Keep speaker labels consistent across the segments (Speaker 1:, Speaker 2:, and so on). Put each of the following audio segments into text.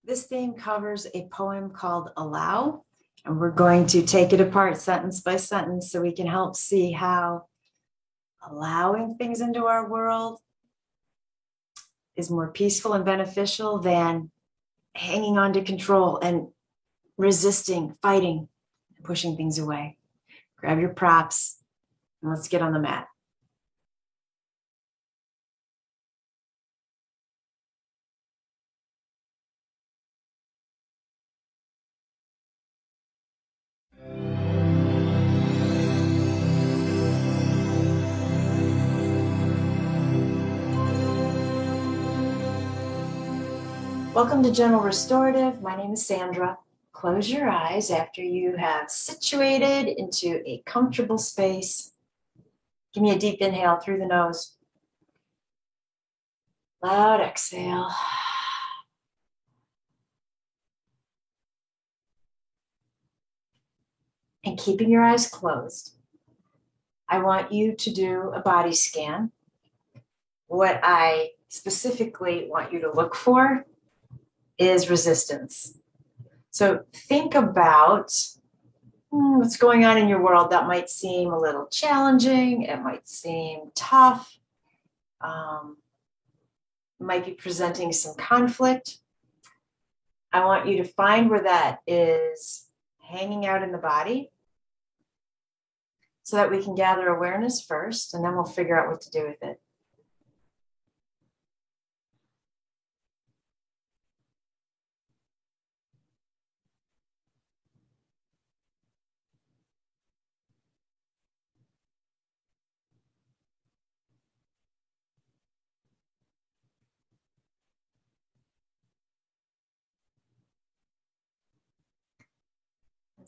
Speaker 1: This theme covers a poem called Allow, and we're going to take it apart sentence by sentence so we can help see how allowing things into our world is more peaceful and beneficial than hanging on to control and resisting, fighting, and pushing things away. Grab your props and let's get on the mat. Welcome to Gentle Restorative. My name is Sandra. Close your eyes after you have situated into a comfortable space. Give me a deep inhale through the nose. Loud exhale. And keeping your eyes closed, I want you to do a body scan. What I specifically want you to look for is resistance. So think about what's going on in your world that might seem a little challenging. It might seem tough. Might be presenting some conflict. I want you to find where that is hanging out in the body so that we can gather awareness first, and then we'll figure out what to do with it.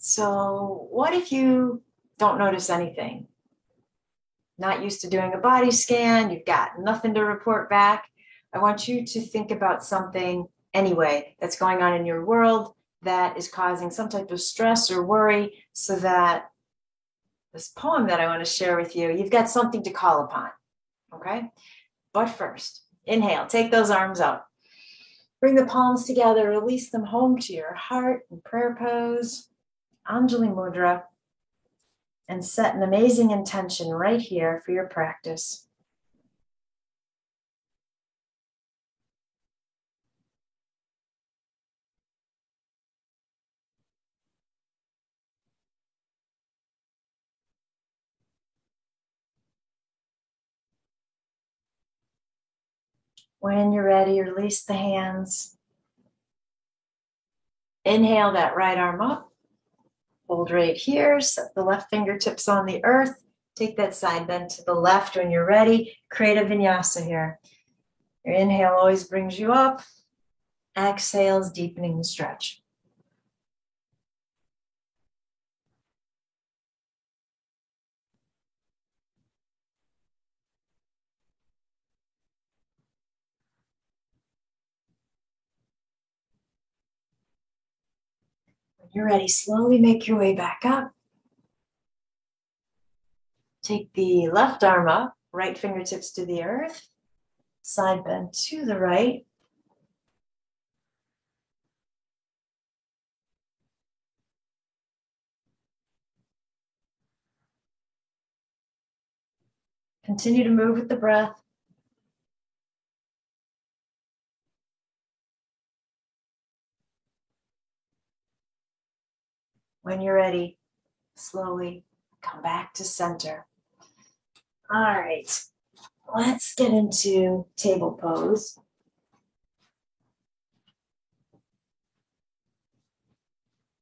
Speaker 1: So what if you don't notice anything? Not used to doing a body scan, you've got nothing to report back. I want you to think about something anyway that's going on in your world that is causing some type of stress or worry, so that this poem that I want to share with you, you've got something to call upon, okay? But first, inhale, take those arms up. Bring the palms together, release them home to your heart in prayer pose, Anjali Mudra, and set an amazing intention right here for your practice. When you're ready, release the hands. Inhale that right arm up. Hold right here. Set the left fingertips on the earth. Take that side bend to the left when you're ready. Create a vinyasa here. Your inhale always brings you up. Exhale is deepening the stretch. When you're ready, slowly make your way back up. Take the left arm up, right fingertips to the earth. Side bend to the right. Continue to move with the breath. When you're ready, slowly come back to center. All right, let's get into table pose.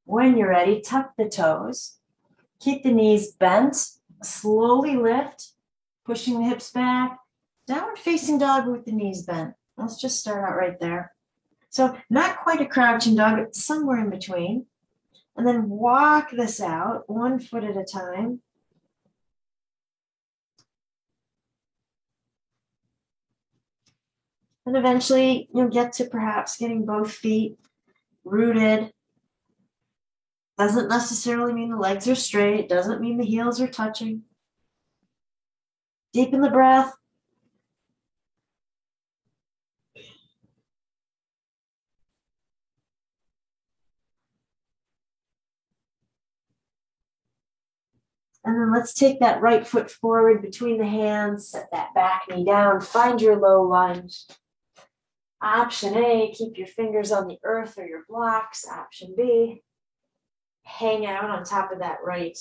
Speaker 1: When you're ready, tuck the toes. Keep the knees bent. Slowly lift, pushing the hips back. Downward facing dog with the knees bent. Let's just start out right there. So not quite a crouching dog, but somewhere in between. And then walk this out 1 foot at a time. And eventually you'll get to perhaps getting both feet rooted. Doesn't necessarily mean the legs are straight. Doesn't mean the heels are touching. Deepen the breath. And then let's take that right foot forward between the hands, set that back knee down, find your low lunge. Option A, keep your fingers on the earth or your blocks. Option B, hang out on top of that right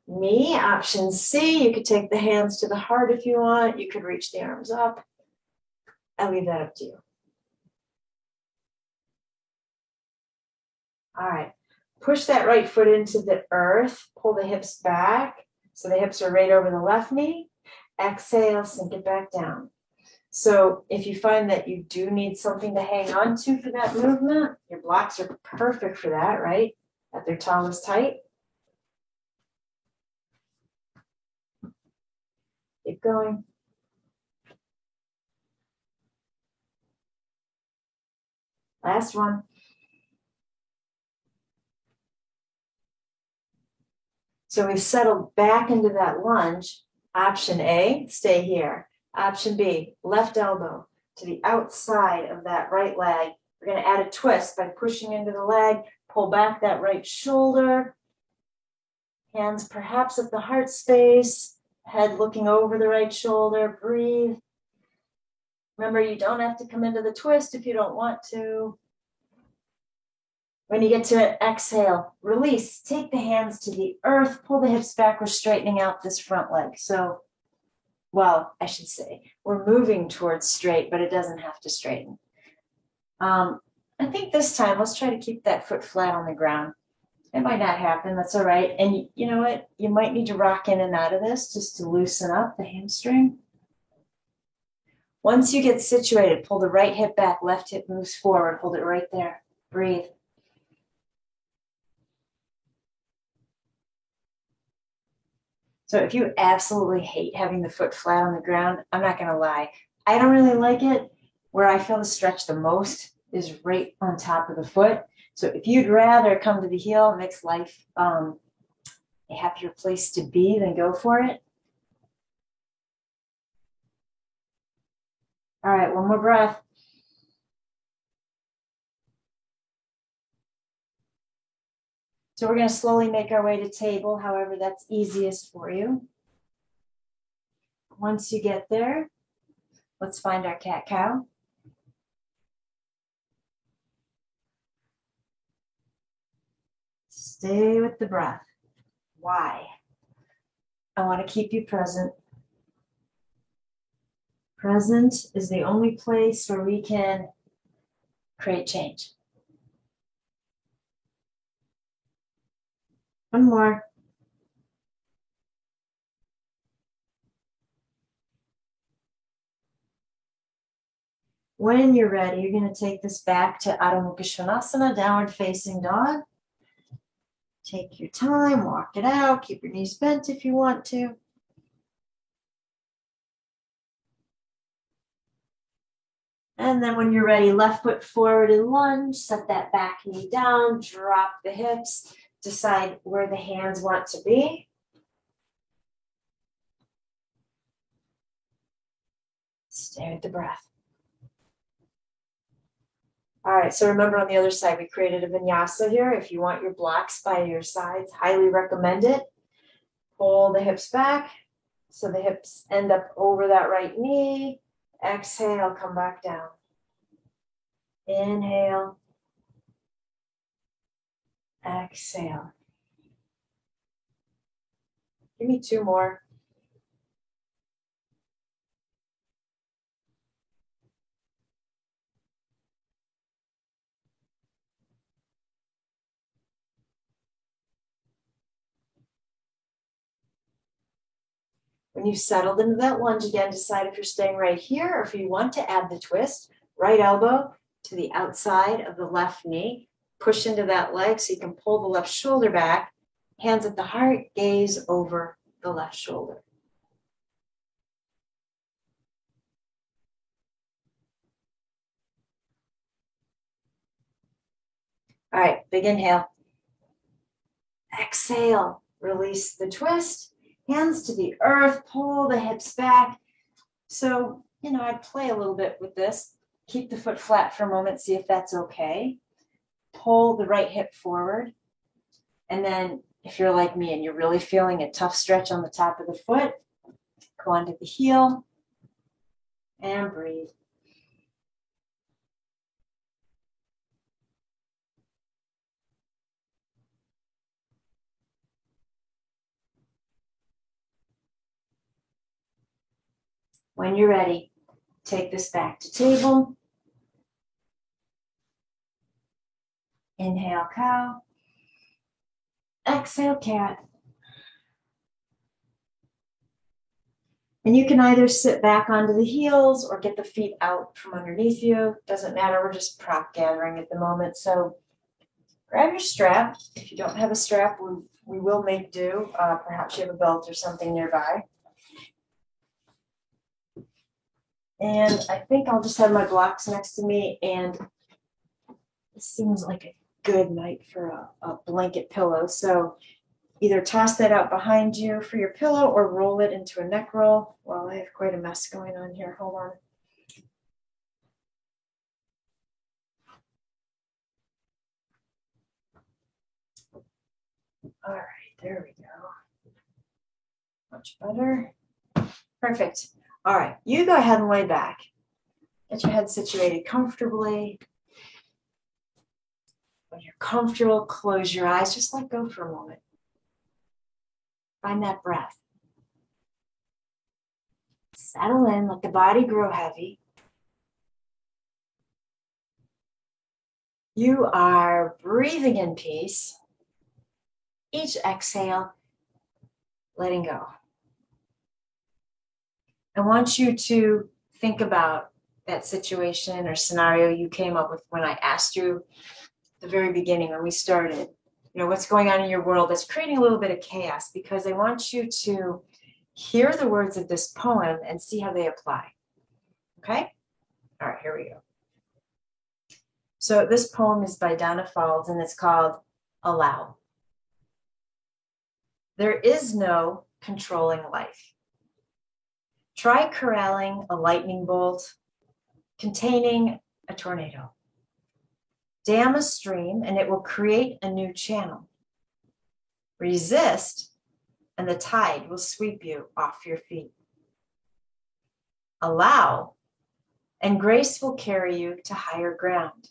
Speaker 1: knee. Option C, you could take the hands to the heart if you want. You could reach the arms up. I'll leave that up to you. All right, push that right foot into the earth, pull the hips back so the hips are right over the left knee. Exhale, sink it back down. So if you find that you do need something to hang on to for that movement, your blocks are perfect for that, right? At their tallest height. Keep going. Last one. So we've settled back into that lunge. Option A, stay here. Option B, left elbow to the outside of that right leg. We're going to add a twist by pushing into the leg, pull back that right shoulder, hands perhaps at the heart space, head looking over the right shoulder, breathe. Remember, you don't have to come into the twist if you don't want to. When you get to exhale, release, take the hands to the earth, pull the hips back, we're straightening out this front leg. So, well, I should say, we're moving towards straight, but it doesn't have to straighten. I think this time, let's try to keep that foot flat on the ground. It might not happen, that's all right. And you know what? You might need to rock in and out of this just to loosen up the hamstring. Once you get situated, pull the right hip back, left hip moves forward, hold it right there. Breathe. So if you absolutely hate having the foot flat on the ground, I'm not gonna lie, I don't really like it. Where I feel the stretch the most is right on top of the foot. So if you'd rather come to the heel, it makes life a happier place to be, then go for it. All right, one more breath. So we're going to slowly make our way to table, however that's easiest for you. Once you get there, let's find our cat-cow. Stay with the breath. Why? I want to keep you present. Present is the only place where we can create change. One more. When you're ready, you're going to take this back to Adho Mukha Svanasana, downward facing dog. Take your time, walk it out, keep your knees bent if you want to. And then when you're ready, left foot forward in lunge, set that back knee down, drop the hips, decide where the hands want to be. Stay with the breath. All right, so remember on the other side, we created a vinyasa here. If you want your blocks by your sides, highly recommend it. Pull the hips back so the hips end up over that right knee. Exhale, come back down. Inhale. Exhale. Give me two more. When you've settled into that lunge again, decide if you're staying right here or if you want to add the twist. Right elbow to the outside of the left knee. Push into that leg so you can pull the left shoulder back. Hands at the heart, gaze over the left shoulder. All right, big inhale. Exhale, release the twist. Hands to the earth, pull the hips back. So, I'd play a little bit with this. Keep the foot flat for a moment, see if that's okay. Pull the right hip forward. And then If you're like me and you're really feeling a tough stretch on the top of the foot, go onto the heel and breathe. When you're ready, take this back to table. Inhale, cow. Exhale, cat. And you can either sit back onto the heels or get the feet out from underneath you. Doesn't matter, we're just prop gathering at the moment. So grab your strap. If you don't have a strap, we will make do. Perhaps you have a belt or something nearby. And I think I'll just have my blocks next to me, and this seems like a good night for a blanket pillow. So either toss that out behind you for your pillow or roll it into a neck roll. Well, I have quite a mess going on here. Hold on. All right, there we go. Much better. Perfect. All right, you go ahead and lay back. Get your head situated comfortably. When you're comfortable, close your eyes. Just let go for a moment. Find that breath. Settle in, let the body grow heavy. You are breathing in peace. Each exhale, letting go. I want you to think about that situation or scenario you came up with when I asked you at the very beginning when we started. You know, what's going on in your world that's creating a little bit of chaos, because I want you to hear the words of this poem and see how they apply. Okay? All right, here we go. So this poem is by Donna Falls and it's called Allow. There is no controlling life. Try corralling a lightning bolt containing a tornado. Dam a stream and it will create a new channel. Resist and the tide will sweep you off your feet. Allow and grace will carry you to higher ground.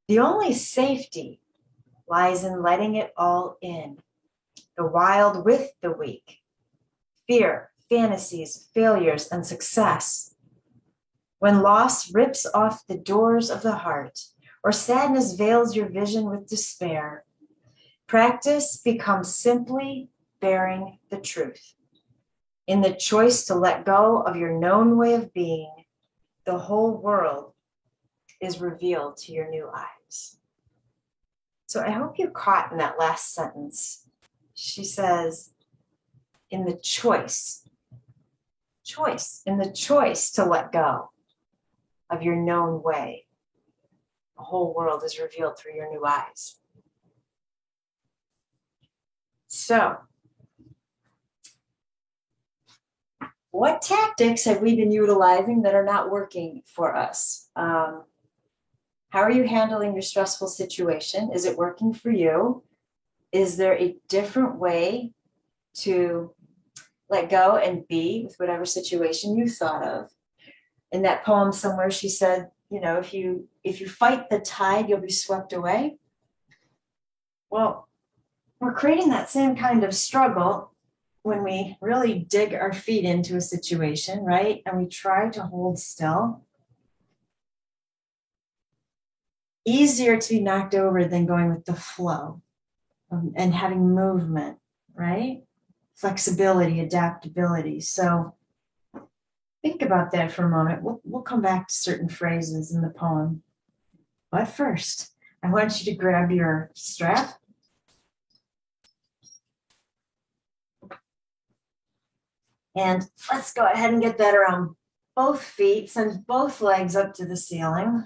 Speaker 1: The only safety lies in letting it all in. The wild with the weak. Fear, fantasies, failures, and success. When loss rips off the doors of the heart, or sadness veils your vision with despair, practice becomes simply bearing the truth. In the choice to let go of your known way of being, the whole world is revealed to your new eyes. So I hope you caught in that last sentence. She says, in the choice to let go of your known way, the whole world is revealed through your new eyes. So, what tactics have we been utilizing that are not working for us? How are you handling your stressful situation? Is it working for you? Is there a different way to let go and be with whatever situation you thought of? In that poem somewhere, she said, you know, if you fight the tide, you'll be swept away. Well, we're creating that same kind of struggle when we really dig our feet into a situation, right? And we try to hold still. Easier to be knocked over than going with the flow and having movement, right? Flexibility, adaptability. So think about that for a moment. We'll come back to certain phrases in the poem. But first, I want you to grab your strap. And let's go ahead and get that around both feet. Send both legs up to the ceiling.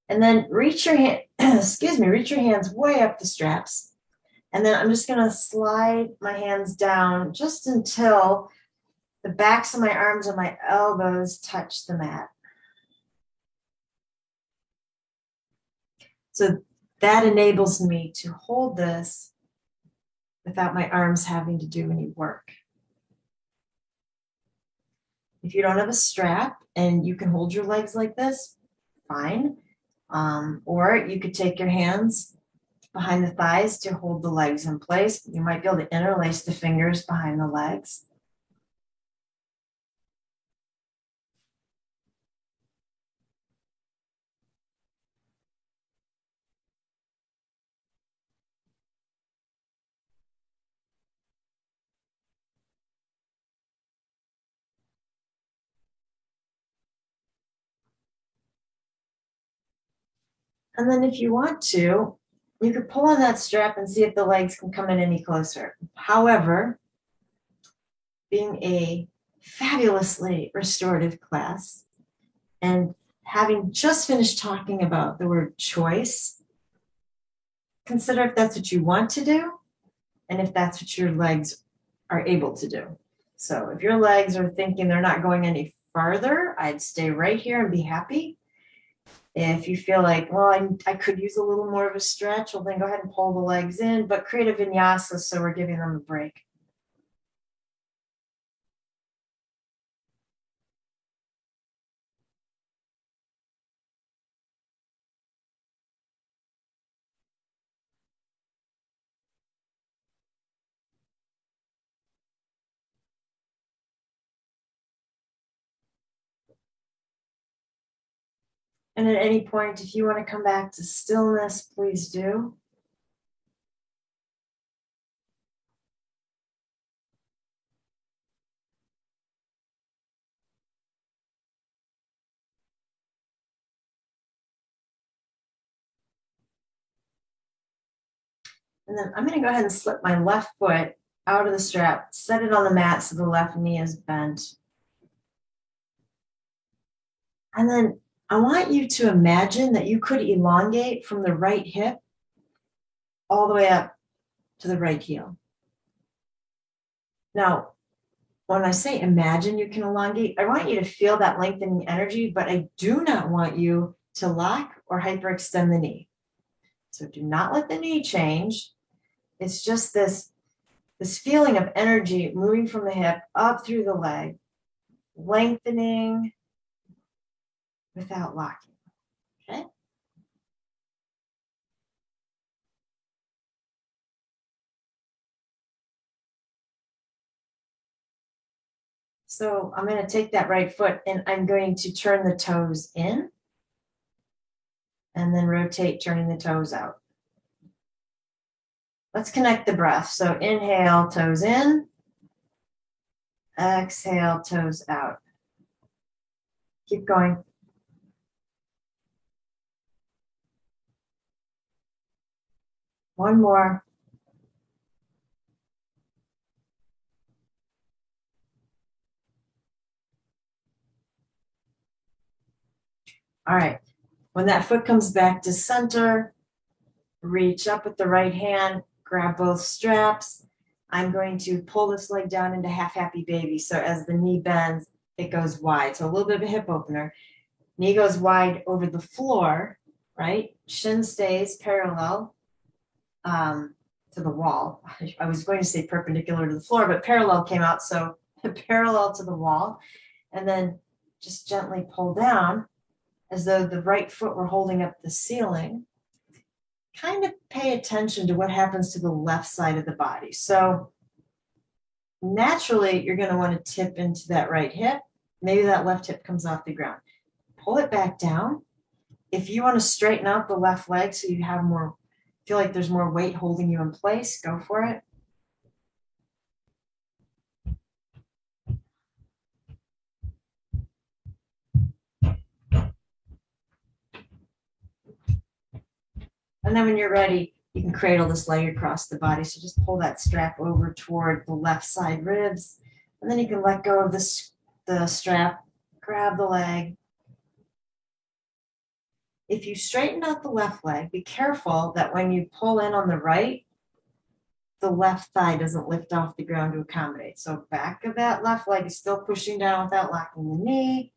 Speaker 1: And then reach your hand, reach your hands way up the straps. And then I'm just going to slide my hands down just until the backs of my arms and my elbows touch the mat. So that enables me to hold this without my arms having to do any work. If you don't have a strap and you can hold your legs like this, fine. Or you could take your hands behind the thighs to hold the legs in place. You might be able to interlace the fingers behind the legs. And then if you want to, you could pull on that strap and see if the legs can come in any closer. However, being a fabulously restorative class and having just finished talking about the word choice, consider if that's what you want to do and if that's what your legs are able to do. So if your legs are thinking they're not going any farther, I'd stay right here and be happy. If you feel like, well, I could use a little more of a stretch, well, then go ahead and pull the legs in, but create a vinyasa so we're giving them a break. And at any point, if you want to come back to stillness, please do. And then I'm going to go ahead and slip my left foot out of the strap, set it on the mat so the left knee is bent. And then I want you to imagine that you could elongate from the right hip all the way up to the right heel. Now, when I say imagine you can elongate, I want you to feel that lengthening energy, but I do not want you to lock or hyperextend the knee. So do not let the knee change. It's just this feeling of energy moving from the hip up through the leg, lengthening without locking. Okay? So I'm going to take that right foot and I'm going to turn the toes in and then rotate, turning the toes out. Let's connect the breath. So inhale, toes in. Exhale, toes out. Keep going. One more. All right. When that foot comes back to center, reach up with the right hand, grab both straps. I'm going to pull this leg down into half happy baby. So as the knee bends, it goes wide. So a little bit of a hip opener. Knee goes wide over the floor, right? Shin stays parallel to the wall. I was going to say perpendicular to the floor, but parallel came out. So parallel to the wall. And then just gently pull down as though the right foot were holding up the ceiling. Kind of pay attention to what happens to the left side of the body. So naturally, you're going to want to tip into that right hip. Maybe that left hip comes off the ground. Pull it back down. If you want to straighten out the left leg so you have more, feel like there's more weight holding you in place, go for it. And then when you're ready, you can cradle this leg across the body. So just pull that strap over toward the left side ribs. And then you can let go of the strap, grab the leg. If you straighten out the left leg, be careful that when you pull in on the right, the left thigh doesn't lift off the ground to accommodate. So back of that left leg is still pushing down without locking the knee.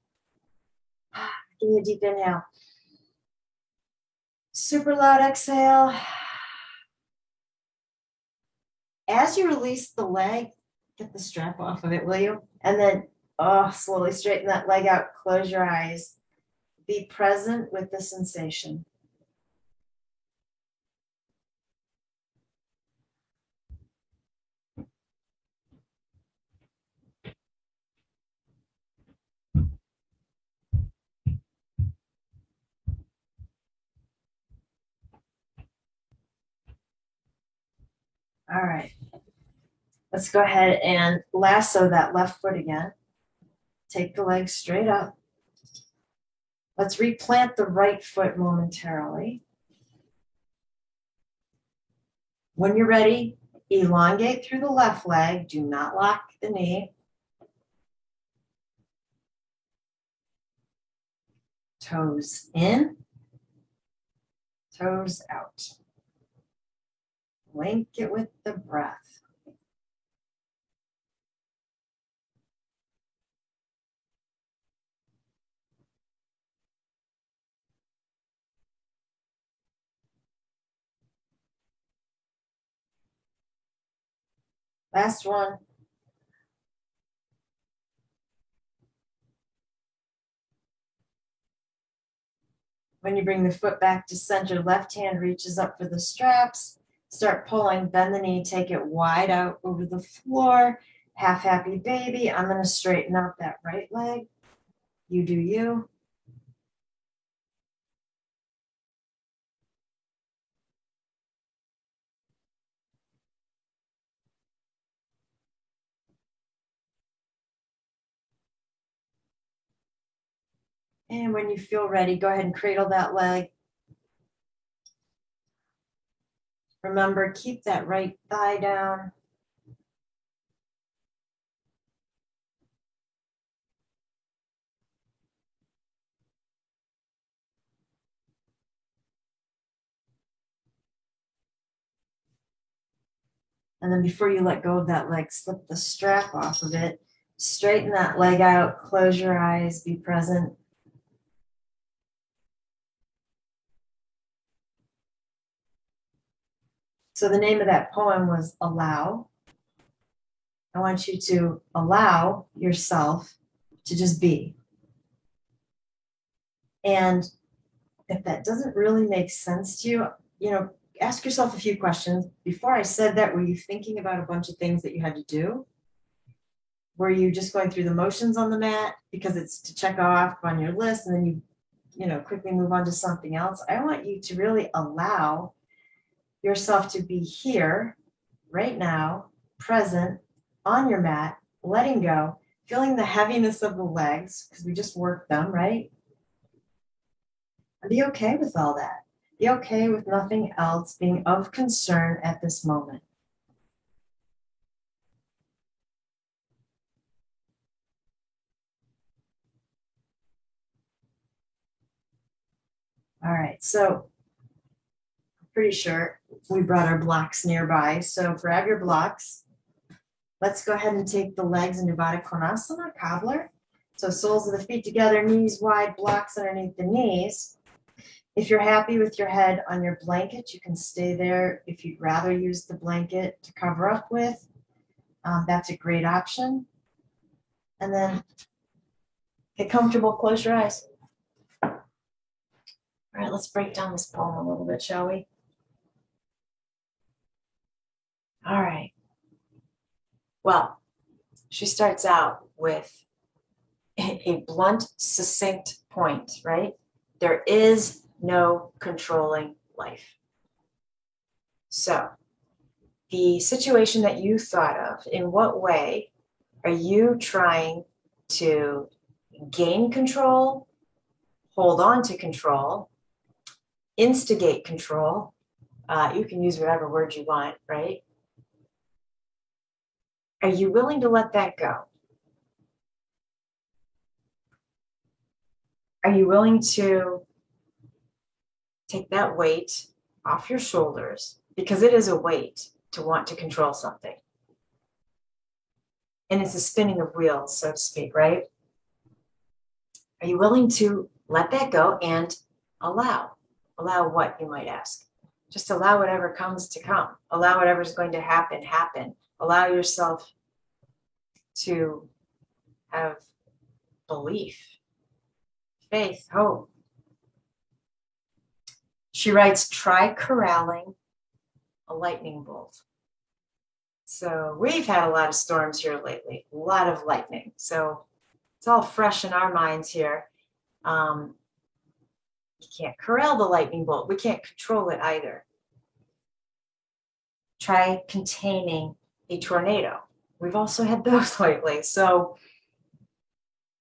Speaker 1: Give me a deep inhale. Super loud exhale. As you release the leg, get the strap off of it, will you? And then, slowly straighten that leg out. Close your eyes. Be present with the sensation. All right. Let's go ahead and lasso that left foot again. Take the leg straight up. Let's replant the right foot momentarily. When you're ready, elongate through the left leg. Do not lock the knee. Toes in, toes out. Link it with the breath. Last one. When you bring the foot back to center, left hand reaches up for the straps. Start pulling, bend the knee, take it wide out over the floor. Half happy baby. I'm going to straighten out that right leg. You do you. And when you feel ready, go ahead and cradle that leg. Remember, keep that right thigh down. And then before you let go of that leg, slip the strap off of it. Straighten that leg out. Close your eyes. Be present. So the name of that poem was Allow. I want you to allow yourself to just be. And if that doesn't really make sense to you, ask yourself a few questions. Before I said that, were you thinking about a bunch of things that you had to do? Were you just going through the motions on the mat because it's to check off on your list and then you quickly move on to something else? I want you to really allow yourself to be here right now, present on your mat, letting go, feeling the heaviness of the legs because we just worked them, right? And be okay with all that. Be okay with nothing else being of concern at this moment. All right, so I'm pretty sure we brought our blocks nearby. So grab your blocks. Let's go ahead and take the legs into Baddha Konasana, cobbler. So soles of the feet together, knees wide, blocks underneath the knees. If you're happy with your head on your blanket, you can stay there. If you'd rather use the blanket to cover up with, that's a great option. And then get comfortable, close your eyes. All right, let's break down this poem a little bit, shall we? All right. Well, she starts out with a blunt, succinct point, right? There is no controlling life. So, the situation that you thought of, in what way are you trying to gain control, hold on to control, instigate control? You can use whatever word you want, right? Are you willing to let that go? Are you willing to take that weight off your shoulders? Because it is a weight to want to control something. And it's a spinning of wheels, so to speak, right? Are you willing to let that go and allow? Allow what, you might ask? Just allow whatever comes to come. Allow whatever's going to happen, happen. Allow yourself to have belief, faith, hope. She writes, try corralling a lightning bolt. So we've had a lot of storms here lately, a lot of lightning. So it's all fresh in our minds here. You can't corral the lightning bolt. We can't control it either. Try containing a tornado. We've also had those lately. So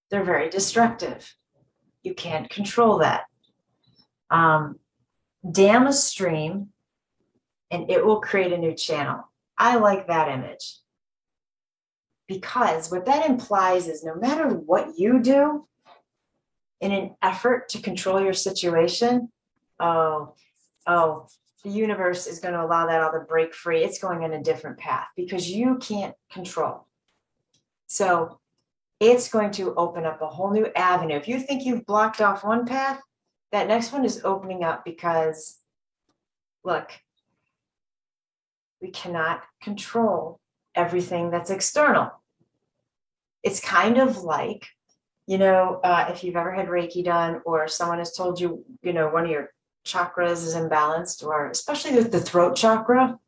Speaker 1: they're very destructive. You can't control that. Dam a stream and it will create a new channel. I like that image. Because what that implies is no matter what you do in an effort to control your situation, the universe is going to allow that all to break free. It's going in a different path because you can't control. So it's going to open up a whole new avenue. If you think you've blocked off one path, that next one is opening up because, look, we cannot control everything that's external. It's kind of like, if you've ever had Reiki done or someone has told you, one of your chakras is imbalanced, or especially with the throat chakra,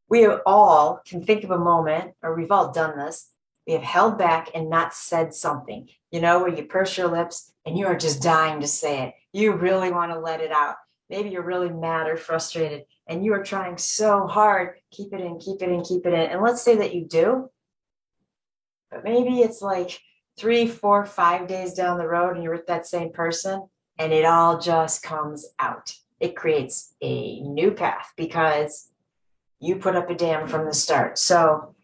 Speaker 1: we all can think of a moment, or we've all done this, we have held back and not said something, where you purse your lips and you are just dying to say it. You really want to let it out. Maybe you're really mad or frustrated and you are trying so hard, keep it in, keep it in, keep it in. And let's say that you do, but maybe it's like 3, 4, 5 days down the road and you're with that same person and it all just comes out. It creates a new path because you put up a dam from the start. So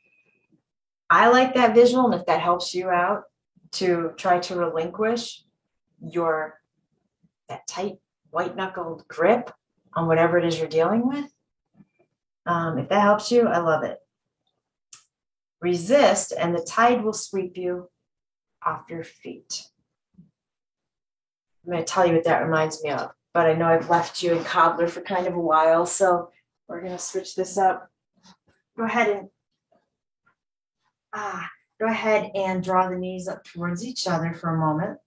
Speaker 1: I like that visual, and if that helps you out to try to relinquish that tight white-knuckled grip on whatever it is you're dealing with, if that helps you, I love it. Resist, and the tide will sweep you off your feet. I'm going to tell you what that reminds me of, but I know I've left you in cobbler for kind of a while, so we're going to switch this up. Go ahead and draw the knees up towards each other for a moment.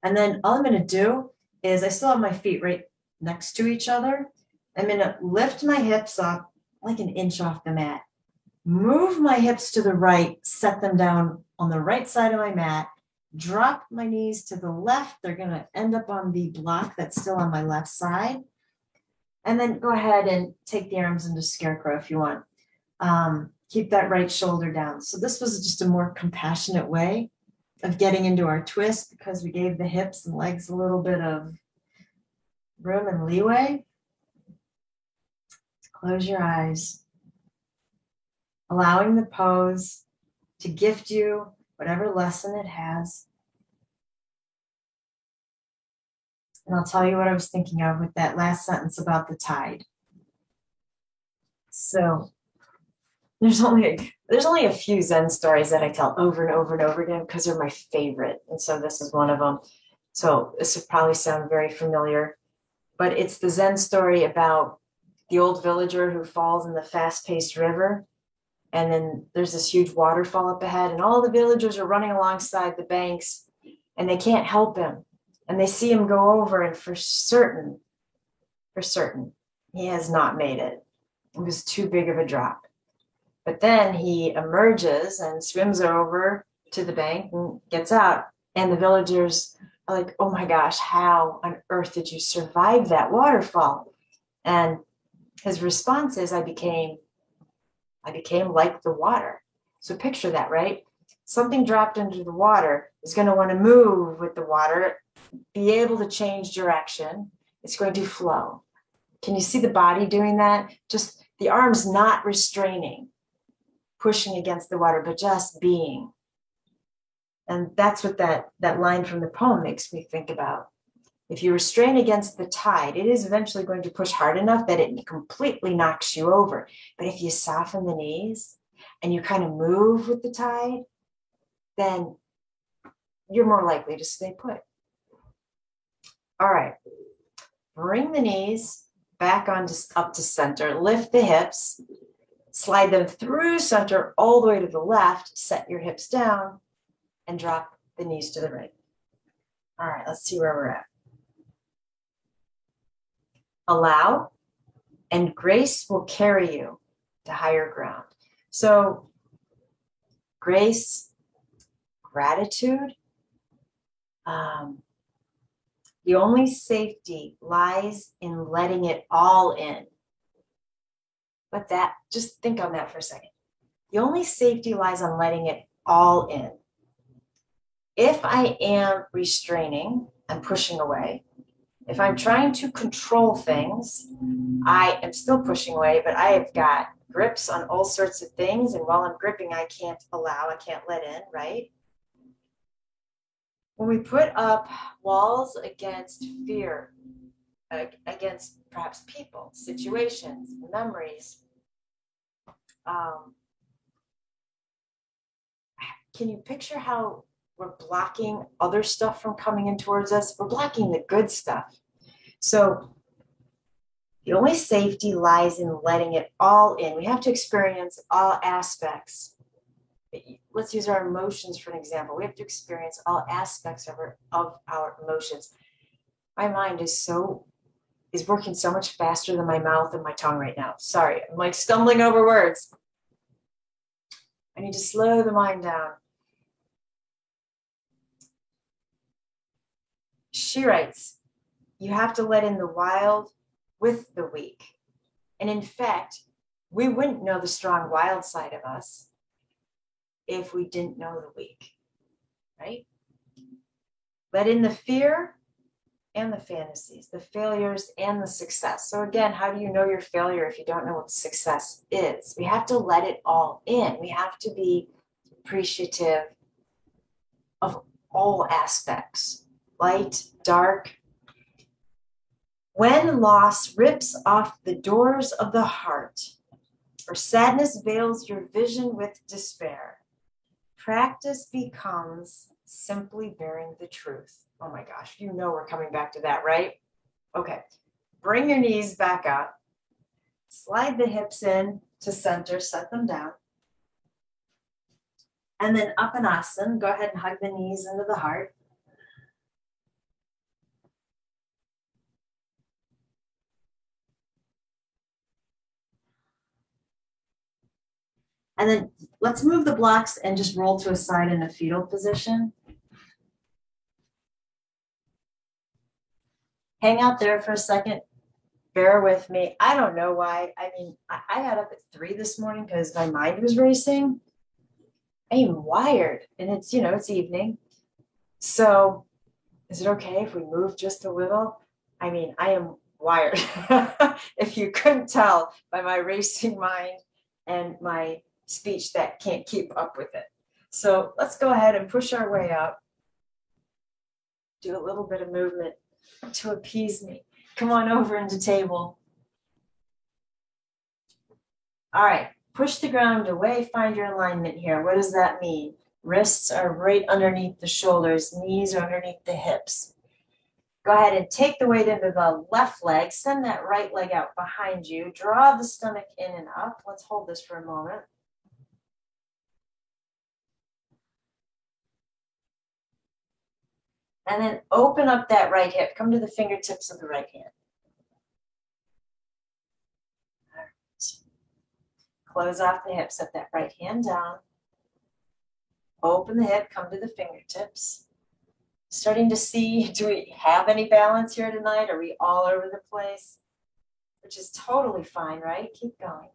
Speaker 1: And then all I'm going to do is I still have my feet right next to each other. I'm going to lift my hips up like an inch off the mat. Move my hips to the right, set them down on the right side of my mat. Drop my knees to the left. They're going to end up on the block that's still on my left side. And then go ahead and take the arms into scarecrow if you want. Keep that right shoulder down. So this was just a more compassionate way of getting into our twist because we gave the hips and legs a little bit of room and leeway. Close your eyes, allowing the pose to gift you whatever lesson it has. And I'll tell you what I was thinking of with that last sentence about the tide. So there's only a few Zen stories that I tell over and over and over again because they're my favorite. And so this is one of them. So this will probably sound very familiar, but it's the Zen story about the old villager who falls in the fast-paced river. And then there's this huge waterfall up ahead and all the villagers are running alongside the banks and they can't help him. And they see him go over and for certain, he has not made it. It was too big of a drop. But then he emerges and swims over to the bank and gets out. And the villagers are like, oh my gosh, how on earth did you survive that waterfall? And his response is, I became like the water. So picture that, right? Something dropped into the water is going to want to move with the water, be able to change direction. It's going to flow. Can you see the body doing that? Just the arms not restraining, pushing against the water, but just being. And that's what that line from the poem makes me think about. If you restrain against the tide, it is eventually going to push hard enough that it completely knocks you over. But if you soften the knees and you kind of move with the tide, then you're more likely to stay put. All right, bring the knees back up to center, lift the hips, slide them through center all the way to the left, set your hips down, and drop the knees to the right. All right, let's see where we're at. Allow, and grace will carry you to higher ground. So grace, gratitude, the only safety lies in letting it all in. But just think on that for a second. The only safety lies on letting it all in. If I am restraining and pushing away, if I'm trying to control things, I am still pushing away, but I have got grips on all sorts of things. And while I'm gripping, I can't let in, right? When we put up walls against fear, against perhaps people, situations, memories, can you picture how we're blocking other stuff from coming in towards us? We're blocking the good stuff. So the only safety lies in letting it all in. We have to experience all aspects. Let's use our emotions for an example. We have to experience all aspects of our emotions. My mind is working so much faster than my mouth and my tongue right now. Sorry, I'm like stumbling over words. I need to slow the mind down. She writes, you have to let in the wild with the weak. And in fact, we wouldn't know the strong wild side of us if we didn't know the weak, right? Let in the fear and the fantasies, the failures and the success. So again, how do you know your failure if you don't know what success is? We have to let it all in. We have to be appreciative of all aspects, light, dark. When loss rips off the doors of the heart, or sadness veils your vision with despair, practice becomes simply bearing the truth. Oh my gosh, you know we're coming back to that, right? Okay, bring your knees back up. Slide the hips in to center, set them down. And then Uppanasana, go ahead and hug the knees into the heart. And then let's move the blocks and just roll to a side in a fetal position. Hang out there for a second. Bear with me. I don't know why. I mean, I got up at 3 this morning because my mind was racing. I am wired, and it's evening. So is it okay if we move just a little? I mean, I am wired. If you couldn't tell by my racing mind and my speech that can't keep up with it. So let's go ahead and push our way up. Do a little bit of movement to appease me. Come on over into table. All right, push the ground away, find your alignment here. What does that mean? Wrists are right underneath the shoulders, knees are underneath the hips. Go ahead and take the weight into the left leg, send that right leg out behind you, draw the stomach in and up. Let's hold this for a moment. And then open up that right hip. Come to the fingertips of the right hand. All right. Close off the hip. Set that right hand down. Open the hip. Come to the fingertips. Starting to see, do we have any balance here tonight? Are we all over the place? Which is totally fine, right? Keep going.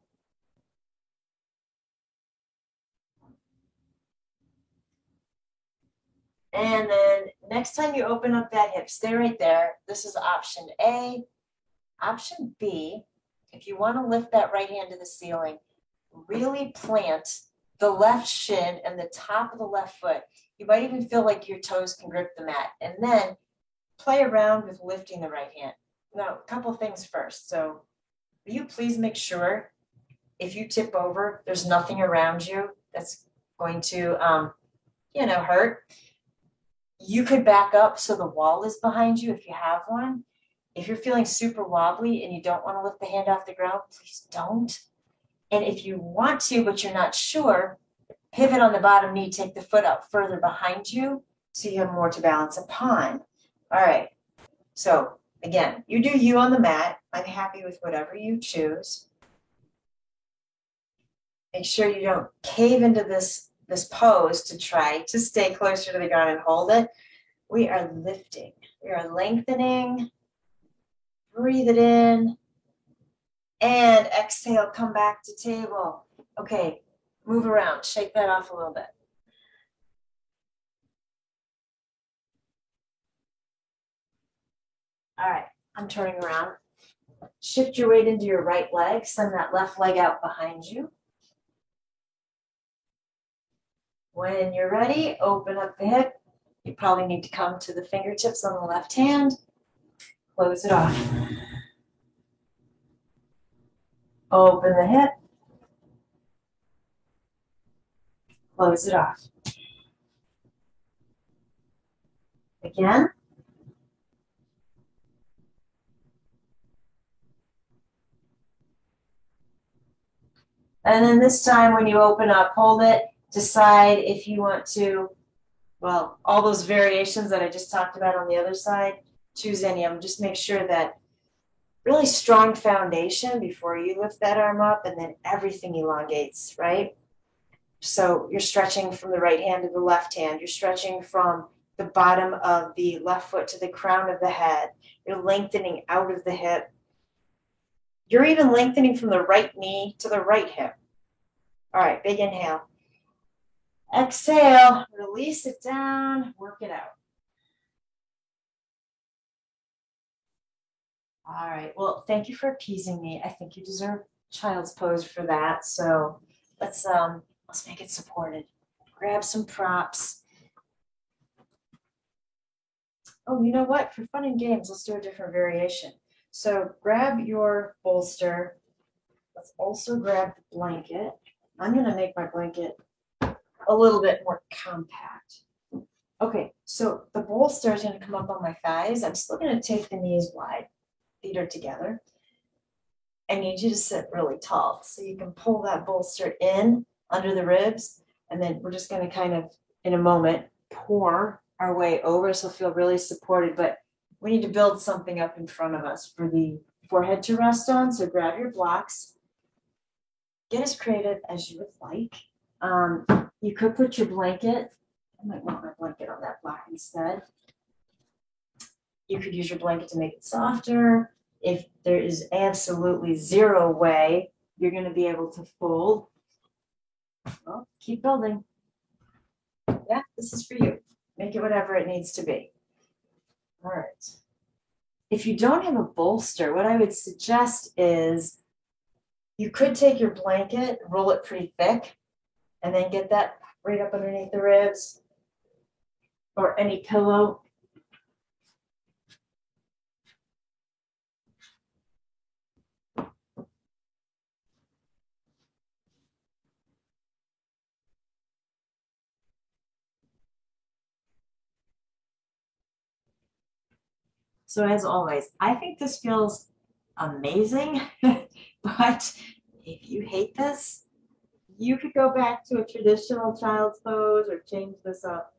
Speaker 1: And then next time you open up that hip, stay right there. This is option A. Option B, if you want to lift that right hand to the ceiling, really plant the left shin and the top of the left foot. You might even feel like your toes can grip the mat. And then play around with lifting the right hand. Now, a couple things first. So will you please make sure if you tip over, there's nothing around you that's going to, hurt. You could back up so the wall is behind you if you have one. If you're feeling super wobbly and you don't want to lift the hand off the ground, please don't. And if you want to, but you're not sure, pivot on the bottom knee, take the foot up further behind you so you have more to balance upon. All right, so again, you do you on the mat. I'm happy with whatever you choose. Make sure you don't cave into this pose to try to stay closer to the ground and hold it. We are lifting, we are lengthening. Breathe it in and exhale, come back to table. Okay, move around, shake that off a little bit. All right, I'm turning around. Shift your weight into your right leg, send that left leg out behind you. When you're ready, open up the hip. You probably need to come to the fingertips on the left hand. Close it off. Open the hip. Close it off. Again. And then this time when you open up, hold it. Decide if you want to, well, all those variations that I just talked about on the other side, choose any of them. Just make sure that really strong foundation before you lift that arm up, and then everything elongates, right? So you're stretching from the right hand to the left hand. You're stretching from the bottom of the left foot to the crown of the head. You're lengthening out of the hip. You're even lengthening from the right knee to the right hip. All right, big inhale. Exhale, release it down, work it out. All right, well, thank you for appeasing me. I think you deserve child's pose for that. So let's make it supported. Grab some props. Oh, you know what? For fun and games, let's do a different variation. So grab your bolster. Let's also grab the blanket. I'm going to make my blanket a little bit more compact. Okay, so the bolster is going to come up on my thighs. I'm still going to take the knees wide. Feet are together. I need you to sit really tall so you can pull that bolster in under the ribs, and then we're just going to kind of, in a moment, pour our way over so feel really supported, but we need to build something up in front of us for the forehead to rest on. So grab your blocks, get as creative as you would like. You could put your blanket, I might want my blanket on that block instead. You could use your blanket to make it softer. If there is absolutely zero way you're going to be able to fold, well, keep building. Yeah, this is for you. Make it whatever it needs to be. All right. If you don't have a bolster, what I would suggest is you could take your blanket, roll it pretty thick, and then get that right up underneath the ribs, or any pillow. So as always, I think this feels amazing, but if you hate this, you could go back to a traditional child's pose or change this up.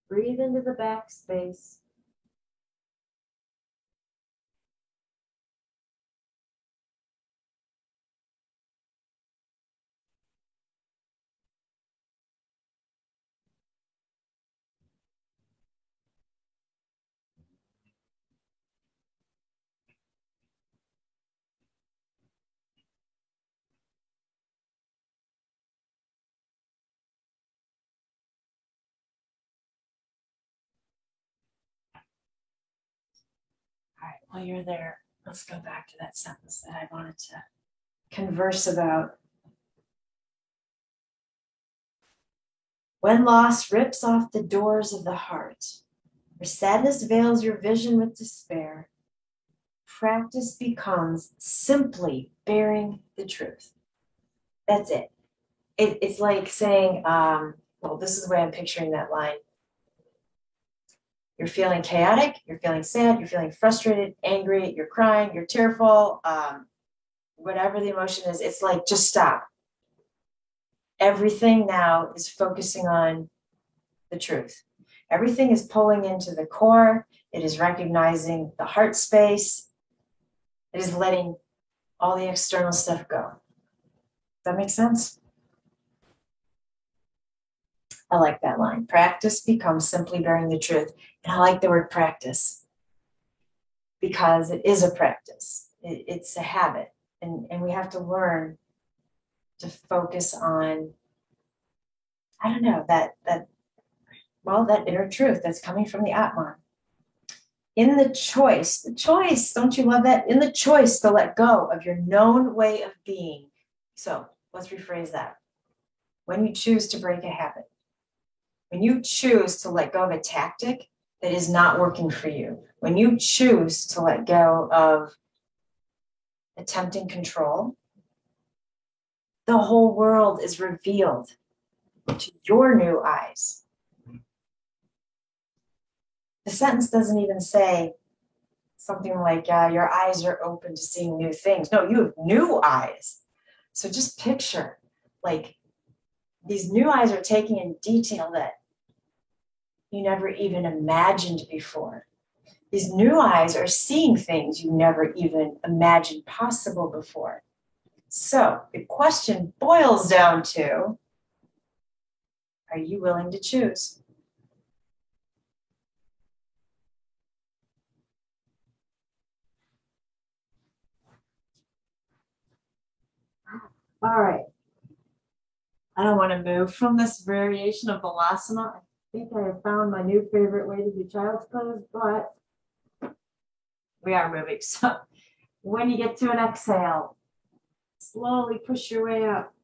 Speaker 1: Breathe into the back space. All right, while you're there, let's go back to that sentence that I wanted to converse about. When loss rips off the doors of the heart, or sadness veils your vision with despair, practice becomes simply bearing the truth. That's it. It's like saying, well, this is the way I'm picturing that line. You're feeling chaotic, you're feeling sad, you're feeling frustrated, angry, you're crying, you're tearful, whatever the emotion is, it's like, just stop. Everything now is focusing on the truth. Everything is pulling into the core. It is recognizing the heart space. It is letting all the external stuff go. Does that make sense? I like that line. Practice becomes simply bearing the truth. And I like the word practice because it is a practice. It's a habit. And we have to learn to focus on, I don't know, that inner truth that's coming from the Atman. In the choice, don't you love that? In the choice to let go of your known way of being. So let's rephrase that. When you choose to break a habit, when you choose to let go of a tactic that is not working for you, when you choose to let go of attempting control, the whole world is revealed to your new eyes. The sentence doesn't even say something like, your eyes are open to seeing new things. No, you have new eyes. So just picture, like, these new eyes are taking in detail that you never even imagined before. These new eyes are seeing things you never even imagined possible before. So the question boils down to, are you willing to choose? All right. I don't want to move from this variation of Balasana. I think I have found my new favorite way to do child's pose, but we are moving. So when you get to an exhale, slowly push your way up.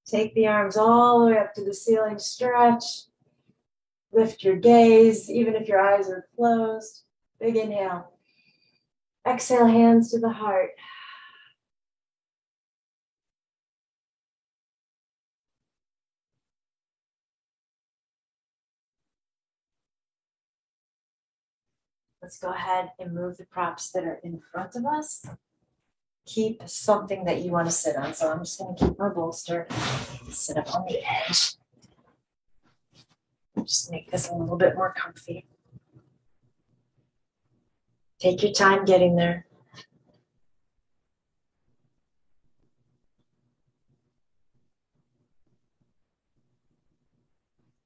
Speaker 1: Take the arms all the way up to the ceiling, stretch. Lift your gaze, even if your eyes are closed. Big inhale. Exhale, hands to the heart. Let's go ahead and move the props that are in front of us. Keep something that you want to sit on. So I'm just going to keep my bolster, sit up on the edge. Just make this a little bit more comfy. Take your time getting there.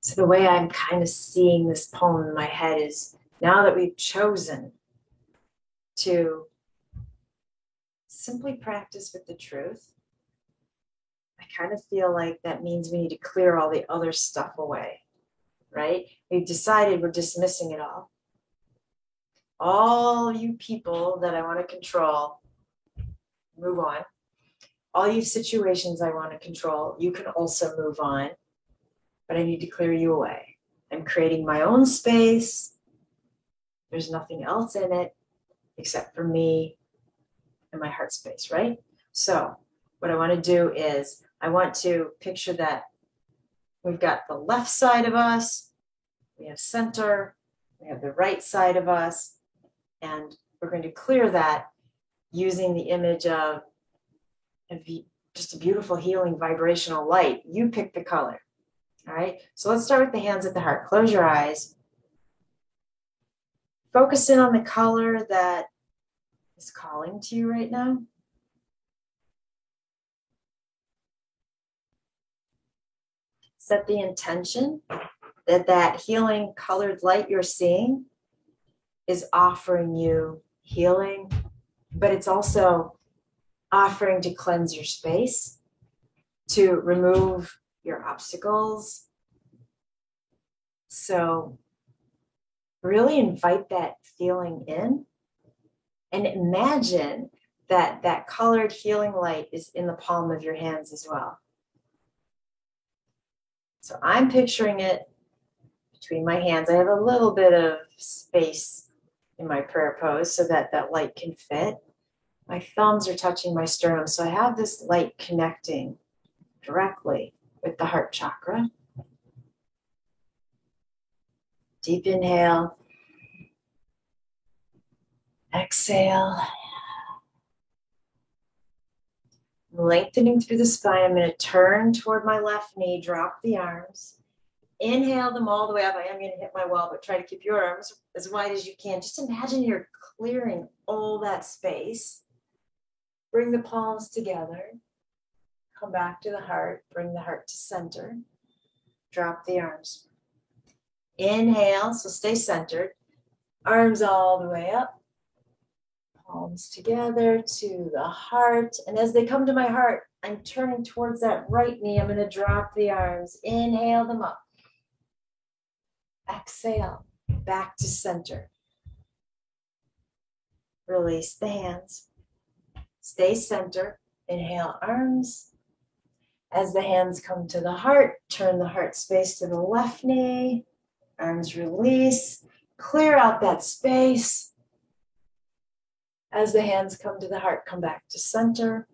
Speaker 1: So the way I'm kind of seeing this poem in my head is, now that we've chosen to simply practice with the truth, I kind of feel like that means we need to clear all the other stuff away, right? We've decided we're dismissing it all. All you people that I want to control, move on. All you situations I want to control, you can also move on, but I need to clear you away. I'm creating my own space. There's nothing else in it except for me and my heart space, right? So what I want to do is I want to picture that we've got the left side of us, we have center, we have the right side of us, and we're going to clear that using the image of just a beautiful healing vibrational light. You pick the color. All right, so let's start with the hands at the heart. Close your eyes. Focus in on the color that is calling to you right now. Set the intention that that healing colored light you're seeing is offering you healing, but it's also offering to cleanse your space, to remove your obstacles. So really invite that feeling in and imagine that that colored healing light is in the palm of your hands as well. So I'm picturing it between my hands. I have a little bit of space in my prayer pose so that that light can fit. My thumbs are touching my sternum, so I have this light connecting directly with the heart chakra. Deep inhale. Exhale. Lengthening through the spine. I'm going to turn toward my left knee, drop the arms. Inhale them all the way up. I am going to hit my wall, but try to keep your arms as wide as you can. Just imagine you're clearing all that space. Bring the palms together. Come back to the heart. Bring the heart to center. Drop the arms. Inhale, so stay centered. Arms all the way up. Palms together to the heart. And as they come to my heart, I'm turning towards that right knee. I'm going to drop the arms. Inhale them up. Exhale, back to center. Release the hands. Stay center. Inhale, arms. As the hands come to the heart, turn the heart space to the left knee. Arms release. Clear out that space. As the hands come to the heart, come back to center.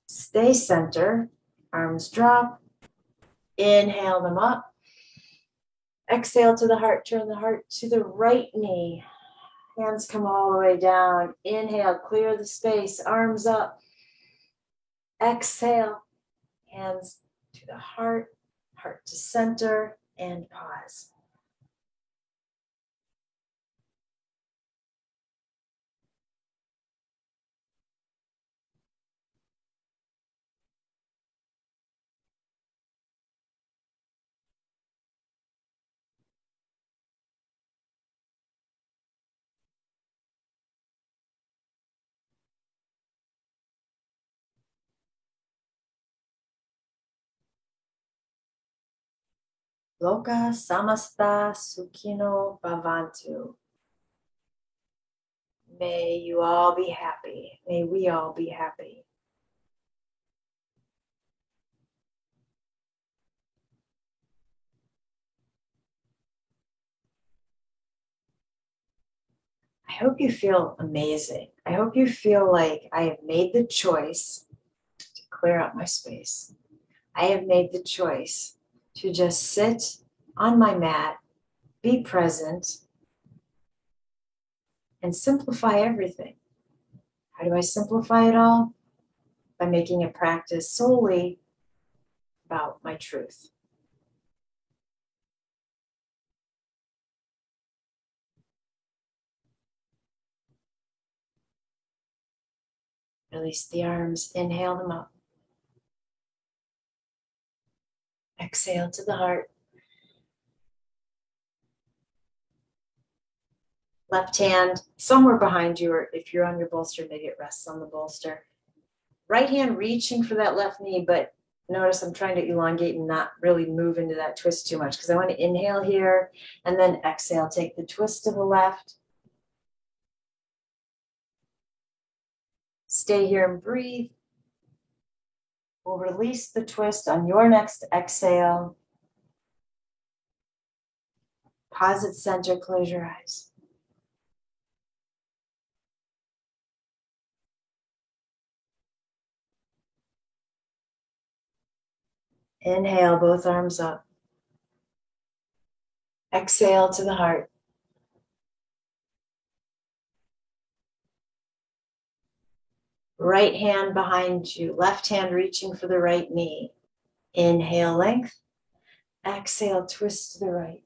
Speaker 1: Stay center. Arms drop. Inhale them up. Exhale to the heart. Turn the heart to the right knee. Hands come all the way down. Inhale, clear the space. Arms up. Exhale. Hands to the heart. Heart to center. And pause. Loka samasta sukhino bhavantu. May you all be happy. May we all be happy. I hope you feel amazing. I hope you feel like I have made the choice to clear out my space. I have made the choice to just sit on my mat, be present, and simplify everything. How do I simplify it all? By making a practice solely about my truth. Release the arms, inhale them up. Exhale to the heart. Left hand somewhere behind you, or if you're on your bolster, maybe it rests on the bolster. Right hand reaching for that left knee, but notice I'm trying to elongate and not really move into that twist too much because I want to inhale here and then exhale. Take the twist to the left. Stay here and breathe. We'll release the twist on your next exhale. Pause at center, close your eyes. Inhale, both arms up. Exhale to the heart. Right hand behind you, left hand reaching for the right knee. Inhale, length. Exhale, twist to the right.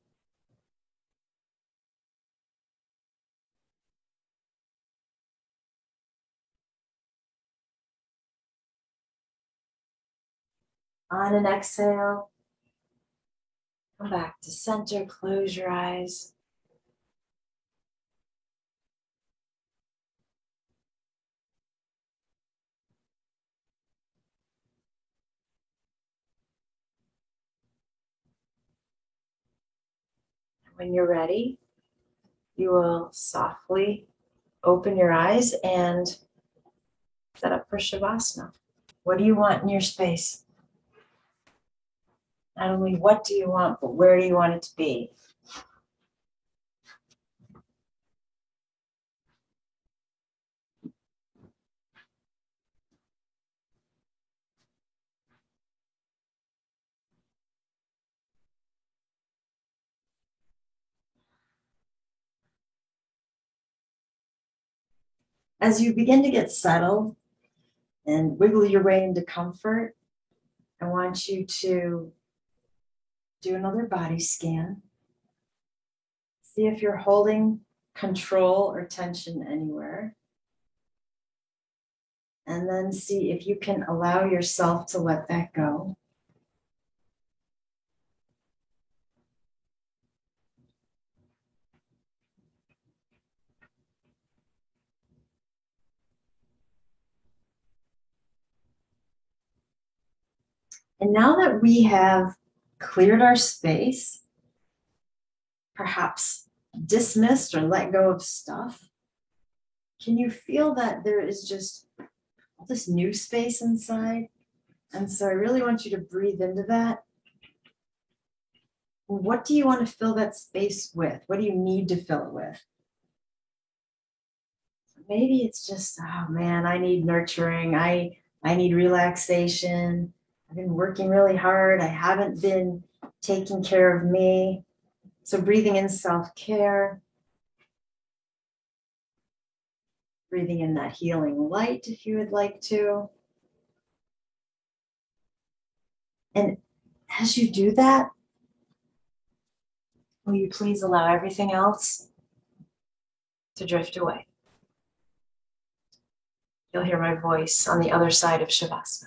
Speaker 1: On an exhale, come back to center, close your eyes. When you're ready, you will softly open your eyes and set up for Shavasana. What do you want in your space? Not only what do you want, but where do you want it to be? As you begin to get settled and wiggle your way into comfort, I want you to do another body scan. See if you're holding control or tension anywhere. And then see if you can allow yourself to let that go. And now that we have cleared our space, perhaps dismissed or let go of stuff, can you feel that there is just all this new space inside? And so I really want you to breathe into that. What do you want to fill that space with? What do you need to fill it with? Maybe it's just, oh man, I need nurturing. I need relaxation. I've been working really hard. I haven't been taking care of me. So breathing in self-care, breathing in that healing light if you would like to. And as you do that, will you please allow everything else to drift away? You'll hear my voice on the other side of Shavasana.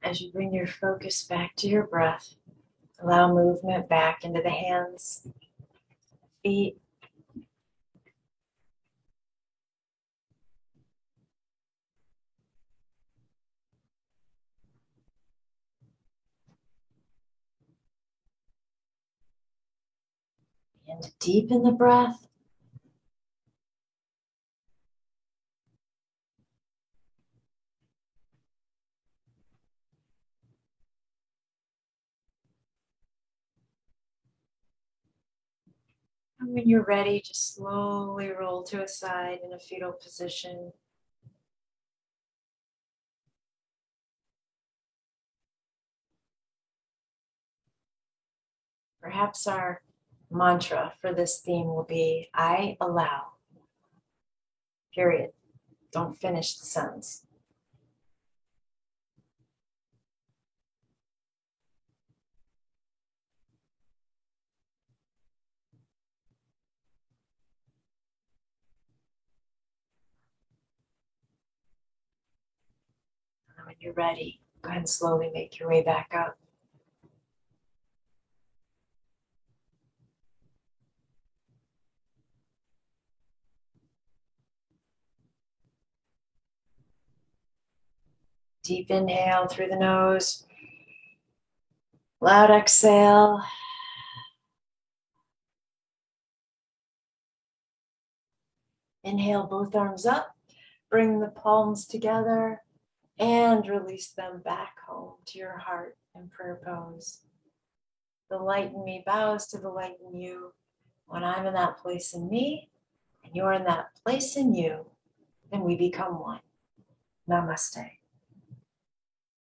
Speaker 1: As you bring your focus back to your breath, allow movement back into the hands, feet, and to deepen the breath. And when you're ready, just slowly roll to a side in a fetal position. Perhaps our mantra for this theme will be, I allow, period. Don't finish the sentence. And when you're ready, go ahead and slowly make your way back up. Deep inhale through the nose. Loud exhale. Inhale, both arms up. Bring the palms together and release them back home to your heart in prayer pose. The light in me bows to the light in you. When I'm in that place in me and you're in that place in you, then we become one. Namaste.